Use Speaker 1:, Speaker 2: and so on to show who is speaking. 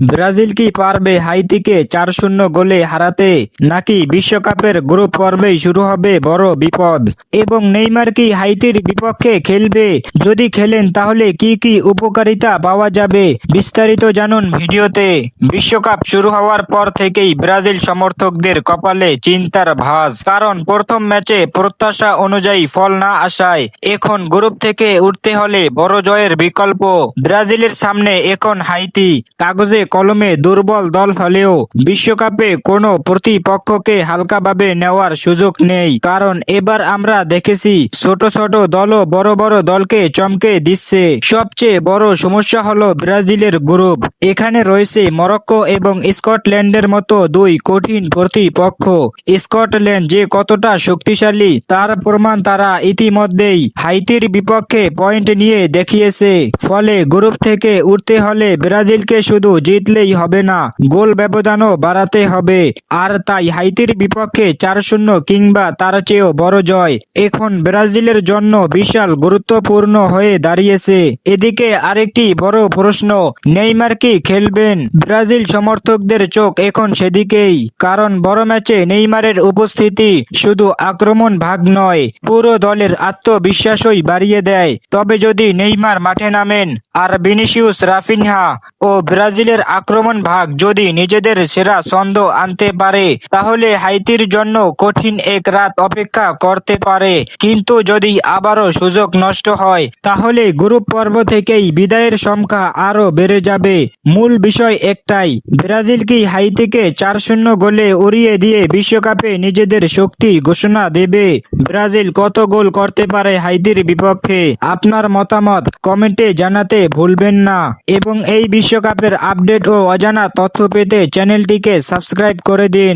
Speaker 1: Brazil কি পারবে হাইতিকে 4-0 গোলে হারাতে, নাকি বিশ্বকাপের গ্রুপ পর্বেই শুরু হবে বড় বিপদ? এবং নেইমার কি হাইতির বিপক্ষে খেলবে? যদি খেলেন তাহলে কি কি উপকারিতা পাওয়া যাবে? বিস্তারিত জানুন ভিডিওতে। বিশ্বকাপ শুরু হওয়ার পর থেকেই ব্রাজিল সমর্থকদের কপালে চিন্তার ভাঁজ, কারণ প্রথম ম্যাচে প্রত্যাশা অনুযায়ী ফল না আসায় এখন গ্রুপ থেকে উঠতে হলে বড় জয়ের বিকল্প ব্রাজিলের সামনে এখন হাইতি। কাগজে কলমে দুর্বল দল হলেও বিশ্বকাপে কোনো প্রতিপক্ষকে হালকাভাবে নেওয়ার সুযোগ নেই, কারণ এবার আমরা দেখেছি ছোট ছোট দলও বড় বড় দলকে চমকে দিচ্ছে। সবচেয়ে বড় সমস্যা হলো ব্রাজিলের গ্রুপ। এখানে রয়েছে মরক্কো এবং স্কটল্যান্ডের মতো দুই কঠিন প্রতিপক্ষ। স্কটল্যান্ড যে কতটা শক্তিশালী তার প্রমাণ তারা ইতিমধ্যেই হাইতির বিপক্ষে পয়েন্ট নিয়ে দেখিয়েছে। ফলে গ্রুপ থেকে উঠতে হলে ব্রাজিলকে শুধু জিতলেই হবে না, গোল ব্যবধানও বাড়াতে হবে। আর তাই হাইতির বিপক্ষে 4-0 কিংবা তার চেয়েও বড় জয় এখন ব্রাজিলের জন্য বিশাল গুরুত্বপূর্ণ হয়ে দাঁড়িয়েছে। এদিকে আরেকটি বড় প্রশ্ন, নেইমার কি খেলবেন? ব্রাজিল সমর্থকদের চোখ এখন সেদিকেই, কারণ বড় ম্যাচে নেইমারের উপস্থিতি শুধু আক্রমণ ভাগ নয়, পুরো দলের আত্মবিশ্বাসই বাড়িয়ে দেয়। তবে যদি নেইমার মাঠে নামেন আর ভিনিসিয়াস, রাফিনহা ও ব্রাজিলের আক্রমণ ভাগ যদি নিজেদের সেরা ছন্দ আনতে পারে, তাহলে হাইতির জন্য কঠিন এক রাত অপেক্ষা করতে পারে। কিন্তু যদি আবারও সুযোগ নষ্ট হয়, তাহলে গ্রুপ পর্ব থেকেই বিদায়ের সংখ্যা আরো বেড়ে যাবে। মূল বিষয় একটাই, ব্রাজিল কি হাইতিকে 4-0 গোলে উড়িয়ে দিয়ে বিশ্বকাপে নিজেদের শক্তি ঘোষণা দেবে? ব্রাজিল কত গোল করতে পারে হাইতির বিপক্ষে? আপনার মতামত কমেন্টে জানাতে ভুলবেন না। এবং এই বিশ্বকাপের আপডেট ও অজানা তথ্য পেতে চ্যানেলটিকে সাবস্ক্রাইব করে দিন।